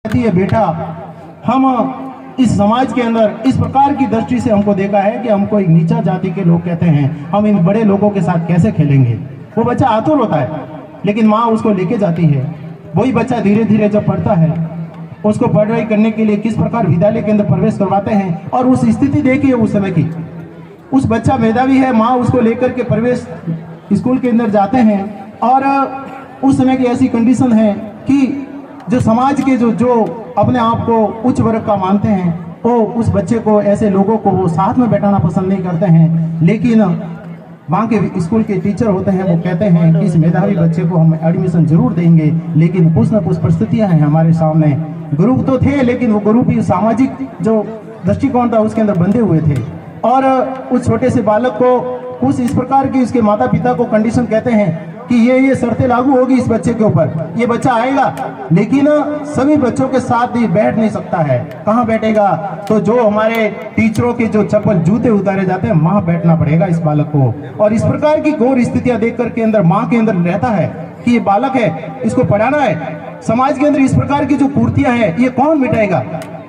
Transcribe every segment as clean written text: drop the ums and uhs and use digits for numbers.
कहती है बेटा, हम इस समाज के अंदर इस प्रकार की दृष्टि से हमको देखा है कि हमको एक नीचा जाति के लोग कहते हैं, हम इन बड़े लोगों के साथ कैसे खेलेंगे। वो बच्चा आतुर होता है, लेकिन माँ उसको लेके जाती है। वही बच्चा धीरे धीरे जब पढ़ता है, उसको पढ़ाई करने के लिए किस प्रकार विद्यालय के अंदर प्रवेश करवाते हैं, और उस स्थिति देखिए उस समय की। उस बच्चा मेधावी है, माँ उसको लेकर के प्रवेश स्कूल के अंदर जाते हैं, और उस समय की ऐसी कंडीशन है कि जो समाज के जो अपने आप को उच्च वर्ग का मानते हैं, वो उस बच्चे को, ऐसे लोगों को वो साथ में बैठाना पसंद नहीं करते हैं। लेकिन वहाँ के स्कूल के टीचर होते हैं, वो कहते हैं कि इस मेधावी बच्चे को हम एडमिशन जरूर देंगे, लेकिन कुछ न कुछ परिस्थितियाँ हैं हमारे सामने। गुरु तो थे, लेकिन वो गुरु भी सामाजिक जो दृष्टिकोण था उसके अंदर बंधे हुए थे, और उस छोटे से बालक को कुछ इस प्रकार की उसके माता पिता को कंडीशन कहते हैं कि ये शर्तें लागू होगी इस बच्चे के ऊपर। ये बच्चा आएगा, लेकिन सभी बच्चों के साथ ये बैठ नहीं सकता है। कहाँ बैठेगा? तो जो हमारे टीचरों के जो चप्पल जूते उतारे जाते हैं, वहां बैठना पड़ेगा इस बालक को। और इस प्रकार की घोर स्थितियां देख करके अंदर माँ के अंदर रहता है कि ये बालक है, इसको पढ़ाना है। समाज के अंदर इस प्रकार की जो कुर्तियां हैं, ये कौन मिटाएगा?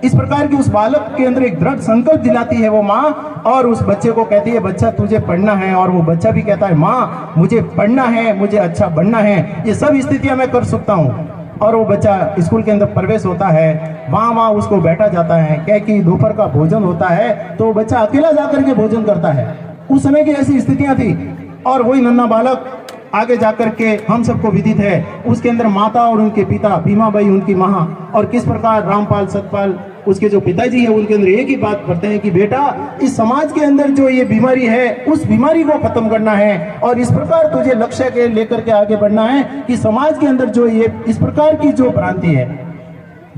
इस प्रकार की उस बालक के अंदर एक दृढ़ संकल्प दिलाती है वो माँ, और उस बच्चे को कहती है बच्चा तुझे पढ़ना है। और वो बच्चा भी कहता है माँ मुझे पढ़ना है, मुझे अच्छा बनना है, ये सब स्थितियां मैं कर सकता हूँ। और वो बच्चा स्कूल के अंदर प्रवेश होता है, वहाँ उसको बैठा जाता है, क्या कि दोपहर का भोजन होता है, तो बच्चा अकेला जाकर के भोजन करता है। उस समय की ऐसी स्थितियां थी। और वही नन्हा बालक आगे जाकर के हम सबको विदित है, उसके अंदर माता और उनके पिता, भीमाबाई उनकी माँ, और किस प्रकार रामपाल सतपाल उसके जो पिताजी है, उनके अंदर एक ही बात करते हैं कि बेटा इस समाज के अंदर जो ये बीमारी है, उस बीमारी को खत्म करना है, और इस प्रकार तुझे लक्ष्य के लेकर के आगे बढ़ना है कि समाज के अंदर जो ये इस प्रकार की जो भ्रांति है,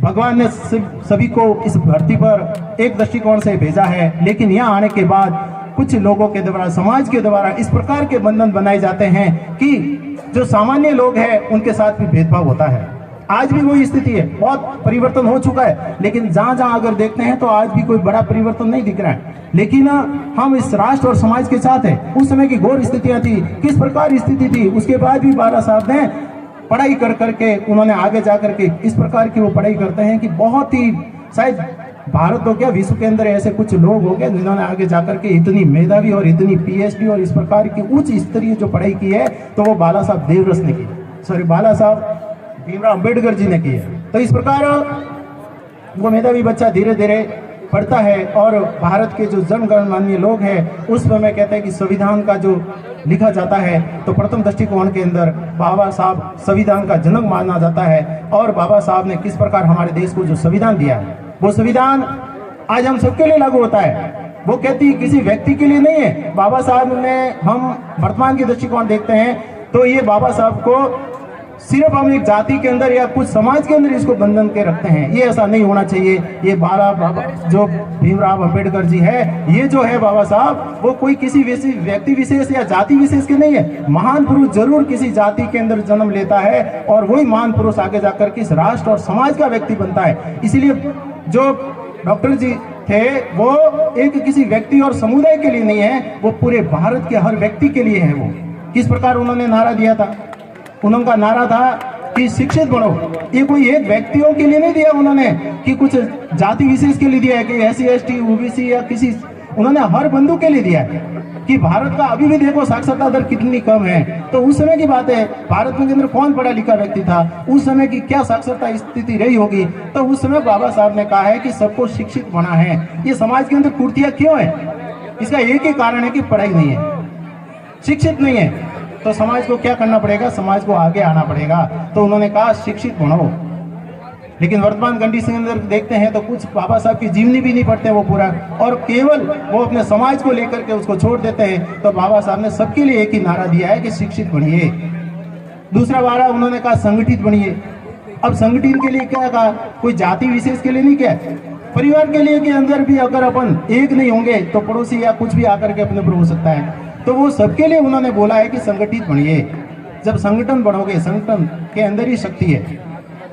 भगवान ने सभी को इस धरती पर एक दृष्टिकोण से भेजा है, लेकिन यहाँ आने के बाद कुछ लोगों के द्वारा, समाज के द्वारा इस प्रकार के बंधन बनाए जाते हैं कि जो सामान्य लोग हैं उनके साथ भी भेदभाव होता है। आज भी वही स्थिति है, बहुत परिवर्तन हो चुका है, लेकिन जहां जहां अगर देखते हैं तो आज भी कोई बड़ा परिवर्तन नहीं दिख रहा है। लेकिन हम इस राष्ट्र और समाज के साथ है। उस समय की घोर स्थितियां थी, किस प्रकार स्थिति थी, उसके बाद भी बाला साहब ने पढ़ाई कर करके उन्होंने आगे जाकर के इस प्रकार की वो पढ़ाई करते हैं कि बहुत ही, शायद भारत हो गया, विश्व के अंदर ऐसे कुछ लोग हो गए जिन्होंने आगे जाकर के इतनी मेधावी और इतनी पीएचडी और इस प्रकार की उच्च स्तरीय जो पढ़ाई की है, तो वो बाला साहब देवरस ने की, बाला साहब भीमराव अंबेडकर जी ने की है। तो इस प्रकार वो मेधावी बच्चा धीरे धीरे पढ़ता है, और भारत के जो जनगणमान्य लोग हैं उस समय कहते हैं कि संविधान का जो लिखा जाता है, तो प्रथम दृष्टिकोण के अंदर बाबा साहब संविधान का जनक माना जाता है। और बाबा साहब ने किस प्रकार हमारे देश को जो संविधान दिया है, वो संविधान आज हम सबके लिए लागू होता है। वो कहती किसी व्यक्ति के लिए नहीं है। बाबा साहब ने, हम वर्तमान के दृष्टिकोण देखते हैं तो ये बाबा साहब को सिर्फ हम एक जाति के अंदर या कुछ समाज के अंदर इसको बंधन के रखते हैं, ये ऐसा नहीं होना चाहिए। ये बाबा जो भीमराव अंबेडकर जी है, ये जो है बाबा साहब, वो कोई किसी व्यक्ति विशेष या जाति विशेष के नहीं है। महान पुरुष जरूर किसी जाति के अंदर जन्म लेता है, और वही महान पुरुष आगे जाकर के इस राष्ट्र और समाज का व्यक्ति बनता है। इसीलिए जो डॉक्टर जी थे, वो एक किसी व्यक्ति और समुदाय के लिए नहीं है, वो पूरे भारत के हर व्यक्ति के लिए है। वो किस प्रकार उन्होंने नारा दिया था, उनका नारा था कि शिक्षित बनो। ये कोई एक व्यक्तियों के लिए नहीं दिया उन्होंने कि कुछ जाति विशेष के लिए दिया है कि SC ST OBC या किसी, उन्होंने हर बंधु के लिए दिया है कि भारत का अभी भी देखो साक्षरता दर कितनी कम है। तो उस समय की बात है, भारत में के अंदर कौन पढ़ा लिखा व्यक्ति था, उस समय की क्या साक्षरता स्थिति रही होगी। तो उस समय बाबा साहब ने कहा है कि सबको शिक्षित बना है। ये समाज के अंदर कुर्तियां क्यों है? इसका एक ही कारण है कि पढ़ाई नहीं है, शिक्षित नहीं है। तो समाज को क्या करना पड़ेगा? समाज को आगे आना पड़ेगा। तो उन्होंने कहा शिक्षित बनो। लेकिन वर्तमान कंडीशन के अंदर देखते हैं तो कुछ बाबा साहब की जीवनी भी नहीं पढ़ते वो पूरा, और केवल वो अपने समाज को लेकर के उसको छोड़ देते हैं। तो बाबा साहब ने सबके लिए एक ही नारा दिया है कि शिक्षित बनिए। दूसरा वारा उन्होंने कहा संगठित बनिए। अब संगठित के लिए क्या कहा? कोई जाति विशेष के लिए नहीं, क्या परिवार के लिए के अंदर भी अगर अपन एक नहीं होंगे तो पड़ोसी या कुछ भी आकर के अपने ऊपर हो सकता है। तो वो सबके लिए उन्होंने बोला है कि संगठित बनिए। जब संगठन बढ़ोगे, संगठन के अंदर ही शक्ति है।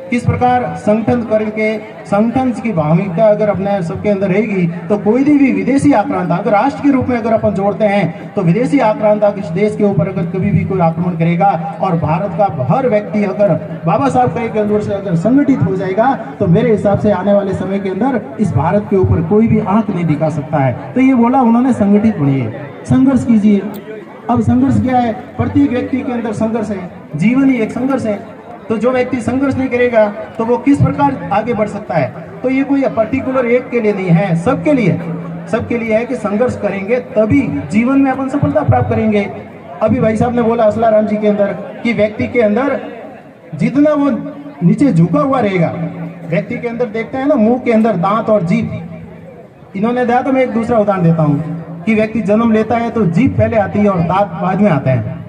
किस प्रकार संगठन करके संगठन की भावनिकता अगर अपने सबके अंदर रहेगी तो कोई भी विदेशी आक्रांता अगर राष्ट्र के रूप में अगर अपन जोड़ते हैं तो विदेशी आक्रांता किस देश के ऊपर अगर कभी भी कोई आक्रमण करेगा और भारत का हर व्यक्ति अगर बाबा साहब के अंदर से अगर संगठित हो जाएगा तो मेरे हिसाब से आने वाले समय के अंदर इस भारत के ऊपर कोई भी आंख नहीं दिखा सकता है। तो ये बोला उन्होंने, संगठित बनिए, संघर्ष कीजिए। अब संघर्ष क्या है? प्रत्येक व्यक्ति के अंदर संघर्ष है, जीवन ही एक संघर्ष है। तो जो व्यक्ति संघर्ष नहीं करेगा तो वो किस प्रकार आगे बढ़ सकता है? तो ये कोई पर्टिकुलर एक के लिए नहीं है, सबके लिए है कि संघर्ष करेंगे तभी जीवन में अपन सफलता प्राप्त करेंगे। अभी भाई साहब ने बोला असलाराम जी के अंदर कि व्यक्ति के अंदर जितना वो नीचे झुका हुआ रहेगा, व्यक्ति के अंदर देखते हैं ना मुंह के अंदर दांत और जीभ। इन्होंने दिया तो मैं एक दूसरा उदाहरण देता हूँ कि व्यक्ति जन्म लेता है तो जीभ पहले आती है और दांत बाद में आते हैं,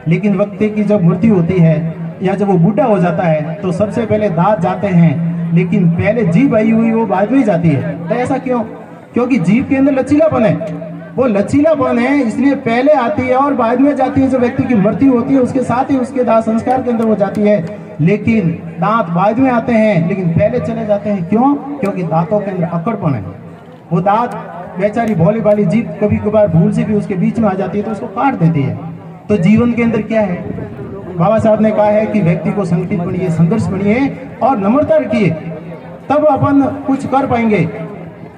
लेकिन व्यक्ति की जब मृत्यु होती है या जब वो बूढ़ा हो जाता है तो सबसे पहले दांत जाते हैं, लेकिन पहले जीभ आई हुई वो बाद में जाती है। तो ऐसा क्यों? क्योंकि जीभ के अंदर लचीलापन है, वो लचीलापन है इसलिए पहले आती है और बाद में जाती है। जो व्यक्ति की मृत्यु होती है उसके साथ ही उसके दाह संस्कार के अंदर वो जाती है, लेकिन दांत बाद में आते हैं लेकिन पहले चले जाते हैं। क्यों? क्योंकि दांतों के अंदर अकड़पन है। वो दांत बेचारी भोली भाली जीभ कभी कभार भूल से भी उसके बीच में आ जाती है तो उसको काट देती है। तो जीवन के अंदर क्या है? बाबा साहब ने कहा है कि व्यक्ति को संगठित बनिए, संघर्ष बनिए और नम्रता रखिए, तब अपन कुछ कर पाएंगे।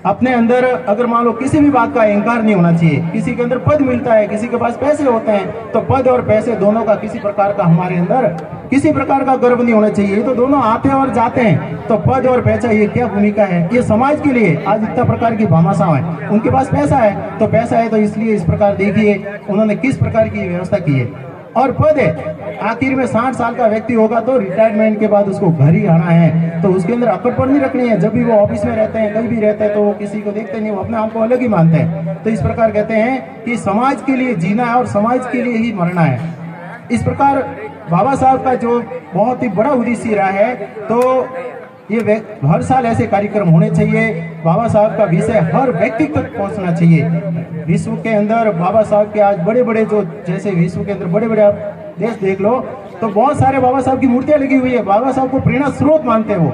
अपने अंदर अगर मान लो किसी भी बात का अहंकार नहीं होना चाहिए। किसी के अंदर पद मिलता है, किसी के पास पैसे होते हैं, तो पद और पैसे दोनों का किसी प्रकार का हमारे अंदर किसी प्रकार का गर्व नहीं होना चाहिए। तो दोनों आते हैं और जाते हैं। तो पद और पैसा ये क्या भूमिका है? ये समाज के लिए आज इतना प्रकार की भामाशाह है, उनके पास पैसा है तो पैसा है तो इसलिए इस प्रकार देखिए उन्होंने किस प्रकार की व्यवस्था की है। और पद है, आखिर में 60 साल का व्यक्ति होगा तो रिटायरमेंट के बाद उसको घर ही आना है, तो उसके अंदर अकड़पन नहीं रखनी है। जब भी वो ऑफिस में रहते हैं, कहीं भी रहते हैं, तो वो किसी को देखते नहीं, वो अपने आप को अलग ही मानते हैं। तो इस प्रकार कहते हैं कि समाज के लिए जीना है और समाज के लिए ही मरना है। इस प्रकार बाबा साहब का जो बहुत ही बड़ा उद्देश्य रहा है, तो ये हर साल ऐसे कार्यक्रम होने चाहिए। बाबा साहब का विषय हर व्यक्ति तक पहुंचना चाहिए। विश्व के अंदर बाबा साहब के आज बड़े बड़े जो जैसे विश्व के अंदर बड़े बड़े आप देश देख लो तो बहुत सारे बाबा साहब की मूर्तियां लगी हुई है। बाबा साहब को प्रेरणा स्रोत मानते हो।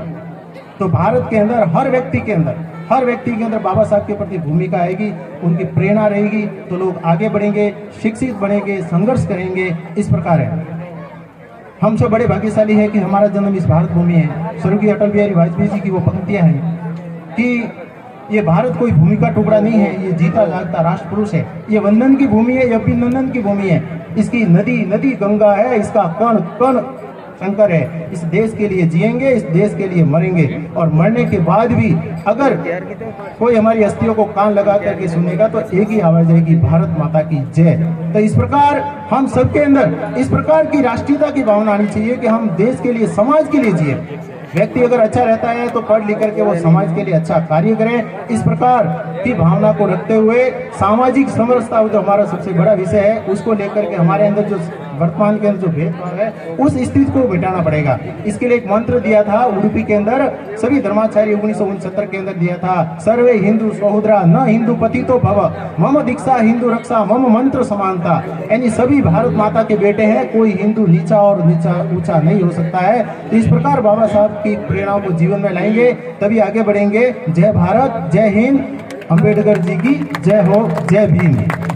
तो भारत के अंदर हर व्यक्ति के अंदर बाबा साहब के प्रति भूमिका आएगी, उनकी प्रेरणा रहेगी तो लोग आगे बढ़ेंगे, शिक्षित बनेंगे, संघर्ष करेंगे। इस प्रकार है हम सब बड़े भाग्यशाली है कि हमारा जन्म इस भारत भूमि है। स्वर्गीय अटल बिहारी वाजपेयी जी की वो पंक्तियां हैं कि ये भारत कोई भूमि का टुकड़ा नहीं है, ये जीता जागता राष्ट्र पुरुष है। ये वंदन की भूमि है, ये अभिनंदन की भूमि है। इसकी नदी गंगा है, इसका कण कण शंकर है। इस देश के लिए जिएंगे, इस देश के लिए मरेंगे और मरने के बाद भी अगर कोई हमारी अस्थियों को कान लगा करके सुनेगा तो एक ही आवाज आएगी, भारत माता की जय। तो इस प्रकार हम सबके अंदर इस प्रकार की राष्ट्रीयता की भावना आनी चाहिए कि हम देश के लिए, समाज के लिए जिए। व्यक्ति अगर अच्छा रहता है तो पढ़ लिख करके वो समाज के लिए अच्छा कार्य करे। इस प्रकार की भावना को रखते हुए सामाजिक समरसता जो हमारा सबसे बड़ा विषय है उसको लेकर के हमारे अंदर जो वर्तमान के अंदर जो भेदभाव है उस स्थिति को मिटाना पड़ेगा। इसके लिए एक मंत्र दिया था उडुपी के अंदर, सभी धर्माचार्य 1969 के अंदर दिया था, सर्वे हिंदू सहोदरा न हिंदू पतितो भव, मम दीक्षा हिंदू रक्षा मम मंत्र समानता। यानी सभी भारत माता के बेटे हैं, कोई हिंदू नीचा और नीचा ऊंचा नहीं हो सकता है। तो इस प्रकार बाबा साहब की प्रेरणाओं को जीवन में लाएंगे तभी आगे बढ़ेंगे। जय भारत, जय हिंद, अम्बेडकर जी की जय हो, जय भीम।